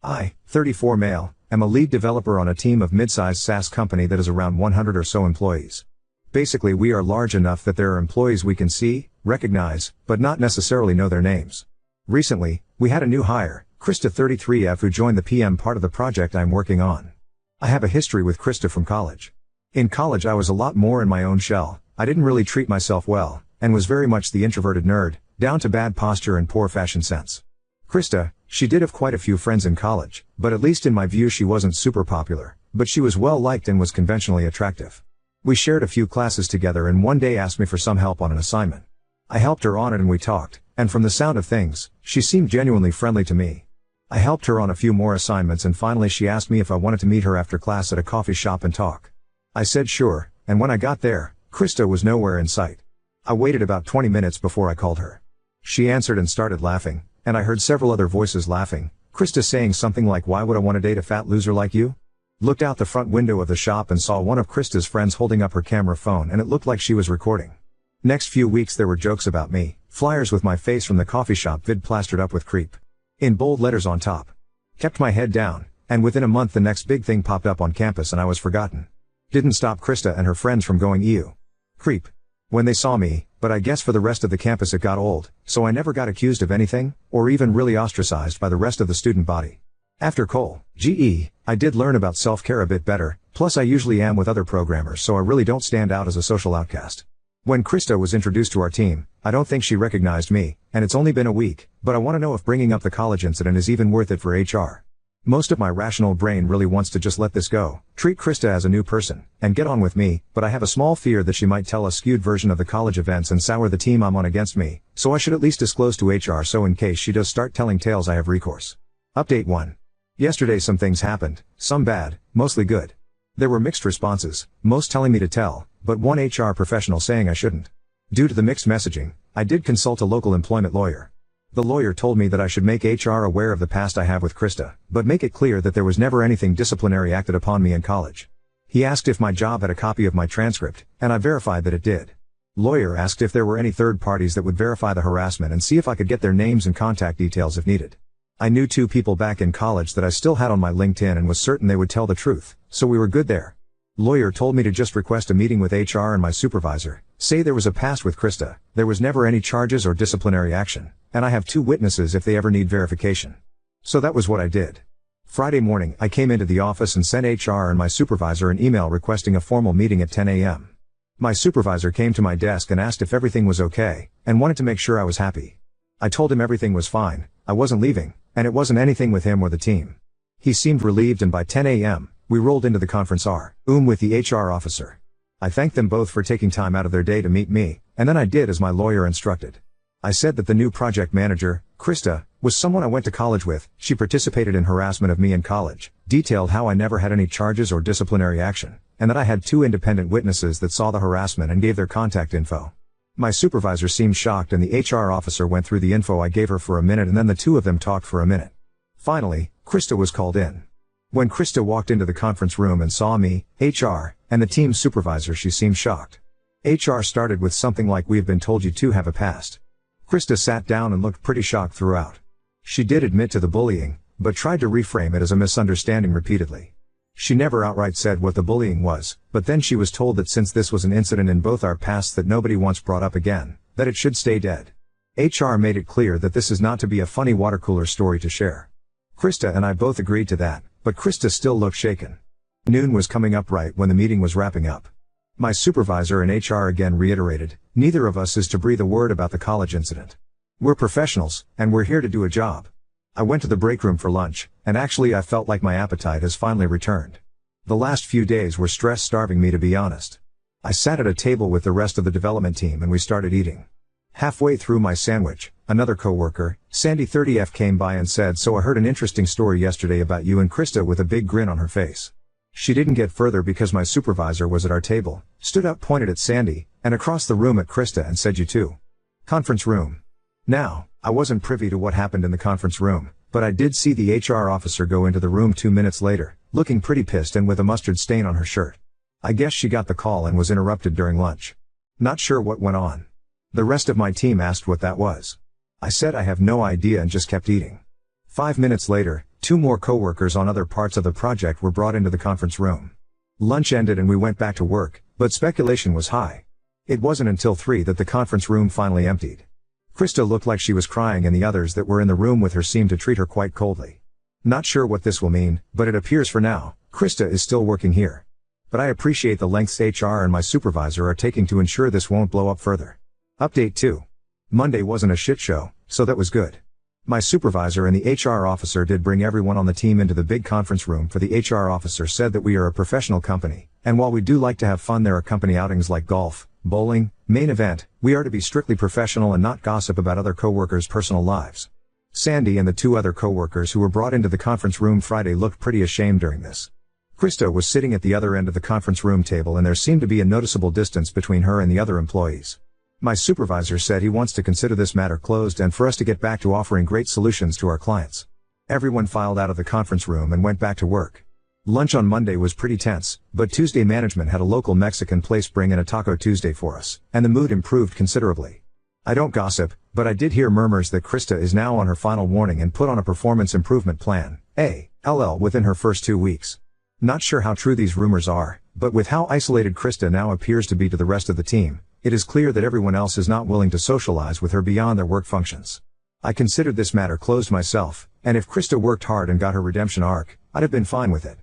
I, 34 male, am a lead developer on a team of mid-sized SaaS company that is around 100 or so employees. Basically, we are large enough that there are employees we can see, recognize, but not necessarily know their names. Recently, we had a new hire, Krista 33F, who joined the PM part of the project I'm working on. I have a history with Krista from college. In college I was a lot more in my own shell, I didn't really treat myself well, and was very much the introverted nerd, down to bad posture and poor fashion sense. Krista, she did have quite a few friends in college, but at least in my view she wasn't super popular, but she was well liked and was conventionally attractive. We shared a few classes together and one day asked me for some help on an assignment. I helped her on it and we talked, and from the sound of things, she seemed genuinely friendly to me. I helped her on a few more assignments and finally she asked me if I wanted to meet her after class at a coffee shop and talk. I said sure, and when I got there, Krista was nowhere in sight. I waited about 20 minutes before I called her. She answered and started laughing, and I heard several other voices laughing, Krista saying something like, "Why would I want to date a fat loser like you?" Looked out the front window of the shop and saw one of Krista's friends holding up her camera phone and it looked like she was recording. Next few weeks there were jokes about me, flyers with my face from the coffee shop vid plastered up with creep in bold letters on top. Kept my head down, and within a month the next big thing popped up on campus and I was forgotten. Didn't stop Krista and her friends from going ew. Creep. When they saw me, but I guess for the rest of the campus it got old, so I never got accused of anything, or even really ostracized by the rest of the student body. After GE, I did learn about self-care a bit better, plus I usually am with other programmers so I really don't stand out as a social outcast. When Krista was introduced to our team, I don't think she recognized me, and it's only been a week, but I want to know if bringing up the college incident is even worth it for HR. Most of my rational brain really wants to just let this go, treat Krista as a new person, and get on with me, but I have a small fear that she might tell a skewed version of the college events and sour the team I'm on against me, so I should at least disclose to HR so in case she does start telling tales I have recourse. Update 1. Yesterday some things happened, some bad, mostly good. There were mixed responses, most telling me to tell, but one HR professional saying I shouldn't. Due to the mixed messaging, I did consult a local employment lawyer. The lawyer told me that I should make HR aware of the past I have with Krista, but make it clear that there was never anything disciplinary acted upon me in college. He asked if my job had a copy of my transcript, and I verified that it did. Lawyer asked if there were any third parties that would verify the harassment and see if I could get their names and contact details if needed. I knew 2 people back in college that I still had on my LinkedIn and was certain they would tell the truth, so we were good there. Lawyer told me to just request a meeting with HR and my supervisor, say there was a past with Krista, there was never any charges or disciplinary action, and I have 2 witnesses if they ever need verification. So that was what I did. Friday morning I came into the office and sent HR and my supervisor an email requesting a formal meeting at 10 a.m. My supervisor came to my desk and asked if everything was okay, and wanted to make sure I was happy. I told him everything was fine, I wasn't leaving, and it wasn't anything with him or the team. He seemed relieved and by 10 a.m., we rolled into the conference room with the HR officer. I thanked them both for taking time out of their day to meet me, and then I did as my lawyer instructed. I said that the new project manager, Krista, was someone I went to college with, she participated in harassment of me in college, detailed how I never had any charges or disciplinary action, and that I had 2 independent witnesses that saw the harassment and gave their contact info. My supervisor seemed shocked and the HR officer went through the info I gave her for a minute and then the 2 of them talked for a minute. Finally, Krista was called in. When Krista walked into the conference room and saw me, HR, and the team supervisor, she seemed shocked. HR started with something like, "We have been told you 2 have a past." Krista sat down and looked pretty shocked throughout. She did admit to the bullying, but tried to reframe it as a misunderstanding repeatedly. She never outright said what the bullying was, but then she was told that since this was an incident in both our pasts that nobody wants brought up again, that it should stay dead. HR made it clear that this is not to be a funny water cooler story to share. Krista and I both agreed to that, but Krista still looked shaken. Noon was coming up right when the meeting was wrapping up. My supervisor and HR again reiterated, neither of us is to breathe a word about the college incident. We're professionals, and we're here to do a job. I went to the break room for lunch, and actually I felt like my appetite has finally returned. The last few days were stress-starving me, to be honest. I sat at a table with the rest of the development team and we started eating. Halfway through my sandwich, another coworker, Sandy 30F, came by and said, "So I heard an interesting story yesterday about you and Krista," with a big grin on her face. She didn't get further because my supervisor was at our table, stood up, pointed at Sandy, and across the room at Krista and said, "You too." Conference room. Now, I wasn't privy to what happened in the conference room, but I did see the HR officer go into the room 2 minutes later, looking pretty pissed and with a mustard stain on her shirt. I guess she got the call and was interrupted during lunch. Not sure what went on. The rest of my team asked what that was. I said I have no idea and just kept eating. 5 minutes later, 2 more coworkers on other parts of the project were brought into the conference room. Lunch ended and we went back to work, but speculation was high. It wasn't until 3 that the conference room finally emptied. Krista looked like she was crying and the others that were in the room with her seemed to treat her quite coldly. Not sure what this will mean, but it appears for now, Krista is still working here. But I appreciate the lengths HR and my supervisor are taking to ensure this won't blow up further. Update 2. Monday wasn't a shit show, so that was good. My supervisor and the HR officer did bring everyone on the team into the big conference room, for the HR officer said that we are a professional company, and while we do like to have fun, there are company outings like golf, bowling, main event, we are to be strictly professional and not gossip about other coworkers' personal lives. Sandy and the 2 other coworkers who were brought into the conference room Friday looked pretty ashamed during this. Krista was sitting at the other end of the conference room table and there seemed to be a noticeable distance between her and the other employees. My supervisor said he wants to consider this matter closed and for us to get back to offering great solutions to our clients. Everyone filed out of the conference room and went back to work. Lunch on Monday was pretty tense, but Tuesday management had a local Mexican place bring in a Taco Tuesday for us, and the mood improved considerably. I don't gossip, but I did hear murmurs that Krista is now on her final warning and put on a performance improvement plan, within her first 2 weeks. Not sure how true these rumors are, but with how isolated Krista now appears to be to the rest of the team, it is clear that everyone else is not willing to socialize with her beyond their work functions. I considered this matter closed myself, and if Krista worked hard and got her redemption arc, I'd have been fine with it.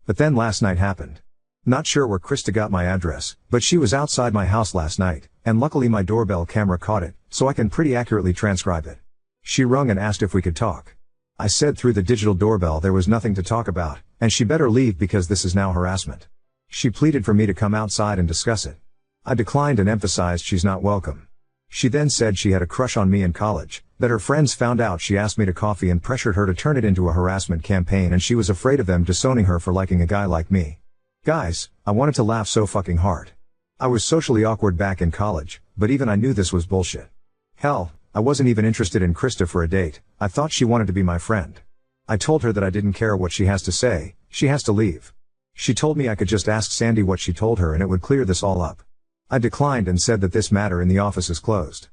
But then last night happened. Not sure where Krista got my address, but she was outside my house last night, and luckily my doorbell camera caught it, so I can pretty accurately transcribe it. She rung and asked if we could talk. I said through the digital doorbell there was nothing to talk about, and she better leave because this is now harassment. She pleaded for me to come outside and discuss it. I declined and emphasized she's not welcome. She then said she had a crush on me in college, that her friends found out she asked me to coffee and pressured her to turn it into a harassment campaign and she was afraid of them disowning her for liking a guy like me. Guys, I wanted to laugh so fucking hard. I was socially awkward back in college, but even I knew this was bullshit. Hell, I wasn't even interested in Krista for a date, I thought she wanted to be my friend. I told her that I didn't care what she has to say, she has to leave. She told me I could just ask Sandy what she told her and it would clear this all up. I declined and said that this matter in the office is closed.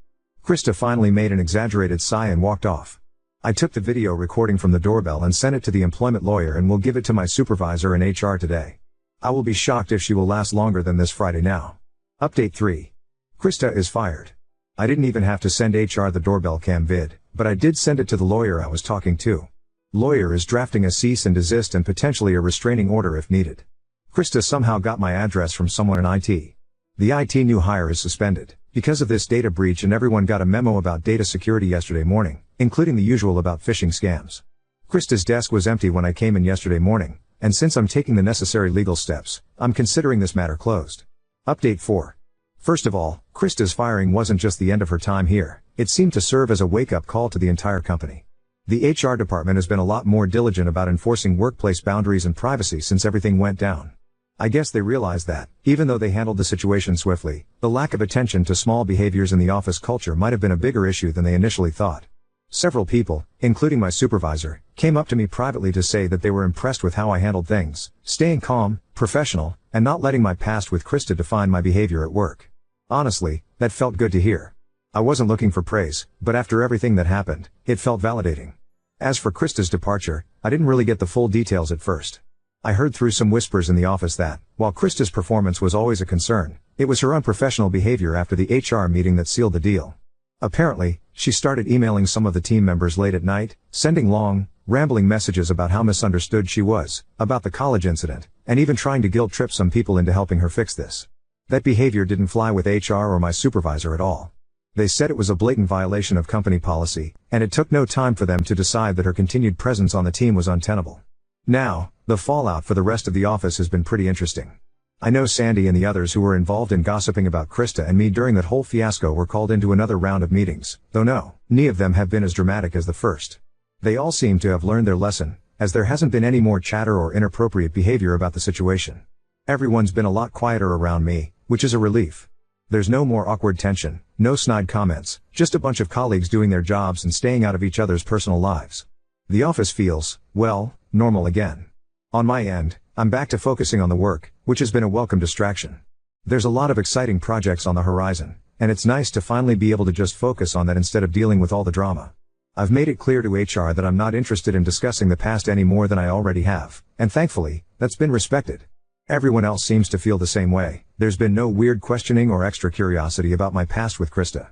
Krista finally made an exaggerated sigh and walked off. I took the video recording from the doorbell and sent it to the employment lawyer and will give it to my supervisor in HR today. I will be shocked if she will last longer than this Friday now. Update 3. Krista is fired. I didn't even have to send HR the doorbell cam vid, but I did send it to the lawyer I was talking to. Lawyer is drafting a cease and desist and potentially a restraining order if needed. Krista somehow got my address from someone in IT. The IT new hire is suspended because of this data breach and everyone got a memo about data security yesterday morning, including the usual about phishing scams. Krista's desk was empty when I came in yesterday morning, and since I'm taking the necessary legal steps, I'm considering this matter closed. Update 4. First of all, Krista's firing wasn't just the end of her time here, it seemed to serve as a wake-up call to the entire company. The HR department has been a lot more diligent about enforcing workplace boundaries and privacy since everything went down. I guess they realized that, even though they handled the situation swiftly, the lack of attention to small behaviors in the office culture might have been a bigger issue than they initially thought. Several people, including my supervisor, came up to me privately to say that they were impressed with how I handled things, staying calm, professional, and not letting my past with Krista define my behavior at work. Honestly, that felt good to hear. I wasn't looking for praise, but after everything that happened, it felt validating. As for Krista's departure, I didn't really get the full details at first. I heard through some whispers in the office that, while Krista's performance was always a concern, it was her unprofessional behavior after the HR meeting that sealed the deal. Apparently, she started emailing some of the team members late at night, sending long, rambling messages about how misunderstood she was, about the college incident, and even trying to guilt trip some people into helping her fix this. That behavior didn't fly with HR or my supervisor at all. They said it was a blatant violation of company policy, and it took no time for them to decide that her continued presence on the team was untenable. Now, the fallout for the rest of the office has been pretty interesting. I know Sandy and the others who were involved in gossiping about Krista and me during that whole fiasco were called into another round of meetings, though none of them have been as dramatic as the first. They all seem to have learned their lesson, as there hasn't been any more chatter or inappropriate behavior about the situation. Everyone's been a lot quieter around me, which is a relief. There's no more awkward tension, no snide comments, just a bunch of colleagues doing their jobs and staying out of each other's personal lives. The office feels, well, normal again. On my end, I'm back to focusing on the work, which has been a welcome distraction. There's a lot of exciting projects on the horizon, and it's nice to finally be able to just focus on that instead of dealing with all the drama. I've made it clear to HR that I'm not interested in discussing the past any more than I already have, and thankfully, that's been respected. Everyone else seems to feel the same way. There's been no weird questioning or extra curiosity about my past with Krista.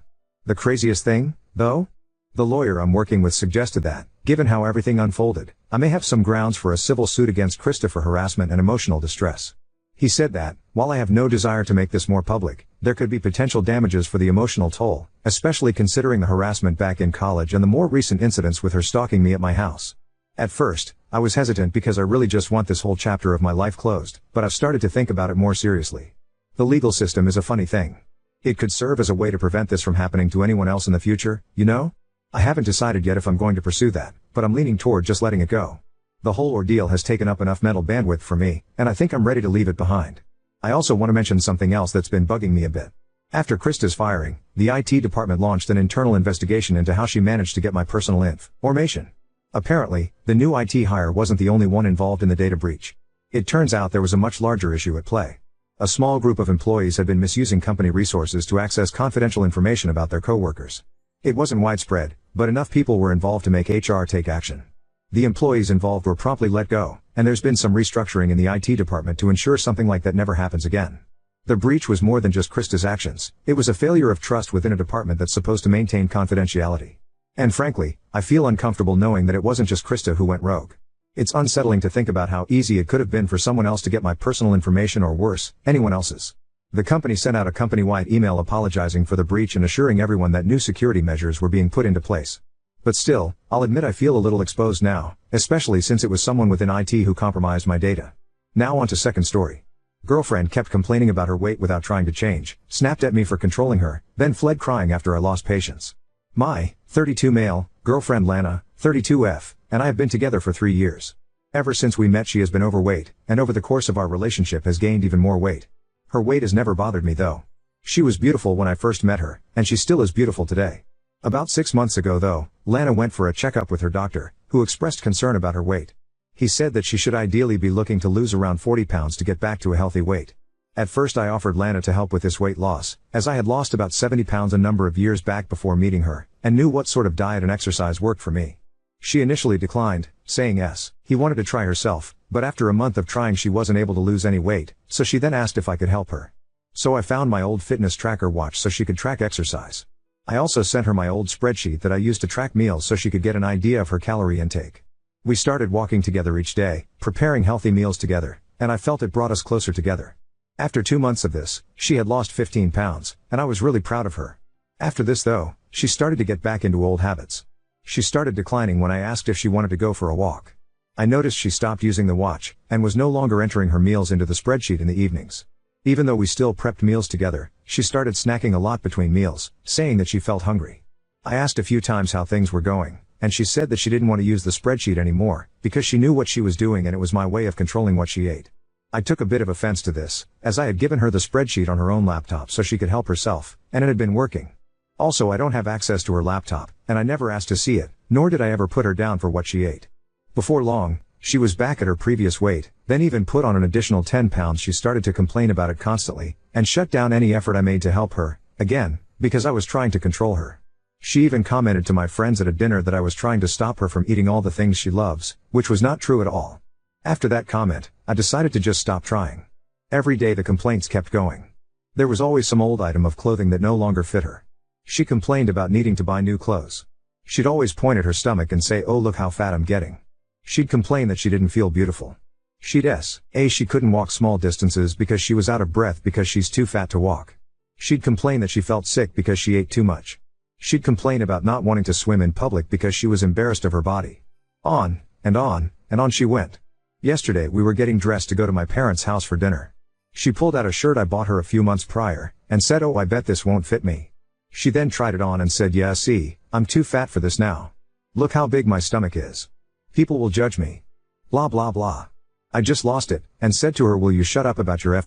The craziest thing, though? The lawyer I'm working with suggested that, given how everything unfolded, I may have some grounds for a civil suit against Krista for harassment and emotional distress. He said that, while I have no desire to make this more public, there could be potential damages for the emotional toll, especially considering the harassment back in college and the more recent incidents with her stalking me at my house. At first, I was hesitant because I really just want this whole chapter of my life closed, but I've started to think about it more seriously. The legal system is a funny thing. It could serve as a way to prevent this from happening to anyone else in the future, you know? I haven't decided yet if I'm going to pursue that, but I'm leaning toward just letting it go. The whole ordeal has taken up enough mental bandwidth for me, and I think I'm ready to leave it behind. I also want to mention something else that's been bugging me a bit. After Krista's firing, the IT department launched an internal investigation into how she managed to get my personal information. Apparently, the new IT hire wasn't the only one involved in the data breach. It turns out there was a much larger issue at play. A small group of employees had been misusing company resources to access confidential information about their coworkers. It wasn't widespread, but enough people were involved to make HR take action. The employees involved were promptly let go, and there's been some restructuring in the IT department to ensure something like that never happens again. The breach was more than just Krista's actions. It was a failure of trust within a department that's supposed to maintain confidentiality. And frankly, I feel uncomfortable knowing that it wasn't just Krista who went rogue. It's unsettling to think about how easy it could have been for someone else to get my personal information, or worse, anyone else's. The company sent out a company-wide email apologizing for the breach and assuring everyone that new security measures were being put into place. But still, I'll admit I feel a little exposed now, especially since it was someone within IT who compromised my data. Now on to second story. Girlfriend kept complaining about her weight without trying to change, snapped at me for controlling her, then fled crying after I lost patience. My 32 male girlfriend Lana, 32F, and I have been together for 3 years. Ever since we met she has been overweight, and over the course of our relationship has gained even more weight. Her weight has never bothered me though. She was beautiful when I first met her, and she still is beautiful today. About 6 months ago though, Lana went for a checkup with her doctor, who expressed concern about her weight. He said that she should ideally be looking to lose around 40 pounds to get back to a healthy weight. At first I offered Lana to help with this weight loss, as I had lost about 70 pounds a number of years back before meeting her, and knew what sort of diet and exercise worked for me. She initially declined, saying yes, he wanted to try herself, but after a month of trying she wasn't able to lose any weight, so she then asked if I could help her. So I found my old fitness tracker watch so she could track exercise. I also sent her my old spreadsheet that I used to track meals so she could get an idea of her calorie intake. We started walking together each day, preparing healthy meals together, and I felt it brought us closer together. After 2 months of this, she had lost 15 pounds, and I was really proud of her. After this though, she started to get back into old habits. She started declining when I asked if she wanted to go for a walk. I noticed she stopped using the watch, and was no longer entering her meals into the spreadsheet in the evenings. Even though we still prepped meals together, she started snacking a lot between meals, saying that she felt hungry. I asked a few times how things were going, and she said that she didn't want to use the spreadsheet anymore, because she knew what she was doing and it was my way of controlling what she ate. I took a bit of offense to this, as I had given her the spreadsheet on her own laptop so she could help herself, and it had been working. Also I don't have access to her laptop, and I never asked to see it, nor did I ever put her down for what she ate. Before long, she was back at her previous weight, then even put on an additional 10 pounds. She started to complain about it constantly, and shut down any effort I made to help her, again, because I was trying to control her. She even commented to my friends at a dinner that I was trying to stop her from eating all the things she loves, which was not true at all. After that comment, I decided to just stop trying. Every day the complaints kept going. There was always some old item of clothing that no longer fit her. She complained about needing to buy new clothes. She'd always point at her stomach and say, "Oh, look how fat I'm getting." She'd complain that she didn't feel beautiful. She couldn't walk small distances because she was out of breath because she's too fat to walk. She'd complain that she felt sick because she ate too much. She'd complain about not wanting to swim in public because she was embarrassed of her body. On, and on, and on she went. Yesterday we were getting dressed to go to my parents' house for dinner. She pulled out a shirt I bought her a few months prior, and said, "Oh, I bet this won't fit me." She then tried it on and said, "Yeah, see, I'm too fat for this now. Look how big my stomach is. People will judge me. Blah blah blah." I just lost it, and said to her, "Will you shut up about your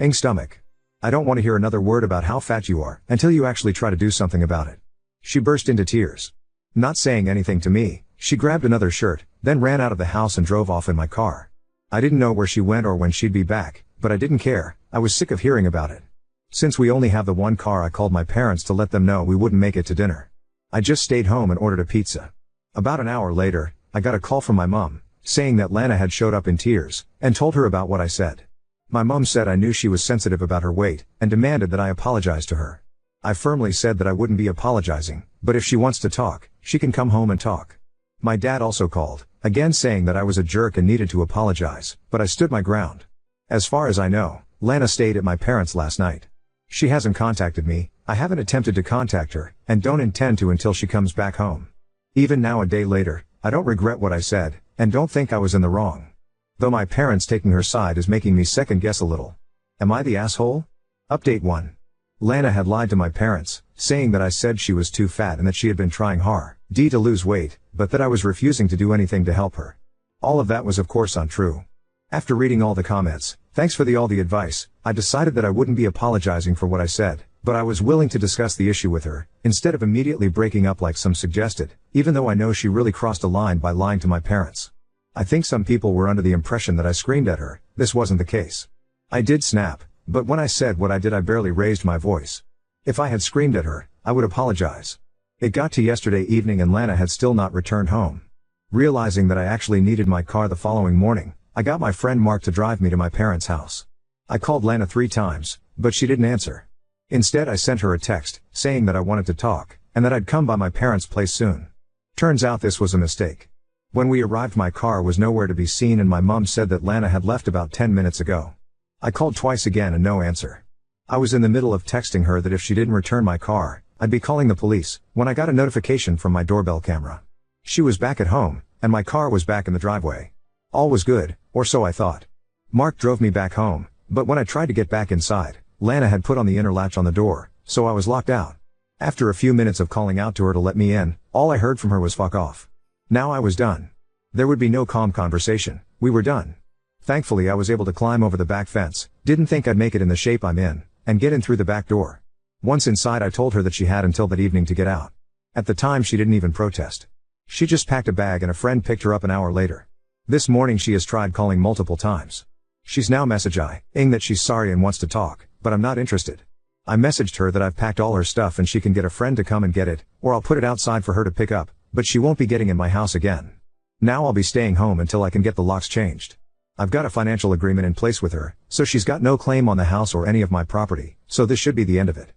ing stomach? I don't want to hear another word about how fat you are, until you actually try to do something about it." She burst into tears. Not saying anything to me, she grabbed another shirt, then ran out of the house and drove off in my car. I didn't know where she went or when she'd be back, but I didn't care. I was sick of hearing about it. Since we only have the one car, I called my parents to let them know we wouldn't make it to dinner. I just stayed home and ordered a pizza. About an hour later, I got a call from my mom, saying that Lana had showed up in tears, and told her about what I said. My mom said I knew she was sensitive about her weight, and demanded that I apologize to her. I firmly said that I wouldn't be apologizing, but if she wants to talk, she can come home and talk. My dad also called, again saying that I was a jerk and needed to apologize, but I stood my ground. As far as I know, Lana stayed at my parents' last night. She hasn't contacted me, I haven't attempted to contact her, and don't intend to until she comes back home. Even now a day later, I don't regret what I said, and don't think I was in the wrong. Though my parents taking her side is making me second guess a little. Am I the asshole? Update 1. Lana had lied to my parents, saying that I said she was too fat and that she had been trying hard to lose weight, but that I was refusing to do anything to help her. All of that was of course untrue. After reading all the comments, thanks for all the advice, I decided that I wouldn't be apologizing for what I said, but I was willing to discuss the issue with her, instead of immediately breaking up like some suggested, even though I know she really crossed a line by lying to my parents. I think some people were under the impression that I screamed at her. This wasn't the case. I did snap, but when I said what I did I barely raised my voice. If I had screamed at her, I would apologize. It got to yesterday evening and Lana had still not returned home. Realizing that I actually needed my car the following morning, I got my friend Mark to drive me to my parents' house. I called Lana 3 times, but she didn't answer. Instead I sent her a text, saying that I wanted to talk, and that I'd come by my parents' place soon. Turns out this was a mistake. When we arrived my car was nowhere to be seen and my mom said that Lana had left about 10 minutes ago. I called twice again and no answer. I was in the middle of texting her that if she didn't return my car, I'd be calling the police, when I got a notification from my doorbell camera. She was back at home, and my car was back in the driveway. All was good, or so I thought. Mark drove me back home, but when I tried to get back inside, Lana had put on the inner latch on the door, so I was locked out. After a few minutes of calling out to her to let me in, all I heard from her was "fuck off." Now I was done. There would be no calm conversation, we were done. Thankfully I was able to climb over the back fence, didn't think I'd make it in the shape I'm in, and get in through the back door. Once inside I told her that she had until that evening to get out. At the time she didn't even protest. She just packed a bag and a friend picked her up an hour later. This morning she has tried calling multiple times. She's now messaging that she's sorry and wants to talk, but I'm not interested. I messaged her that I've packed all her stuff and she can get a friend to come and get it, or I'll put it outside for her to pick up, but she won't be getting in my house again. Now I'll be staying home until I can get the locks changed. I've got a financial agreement in place with her, so she's got no claim on the house or any of my property, so this should be the end of it.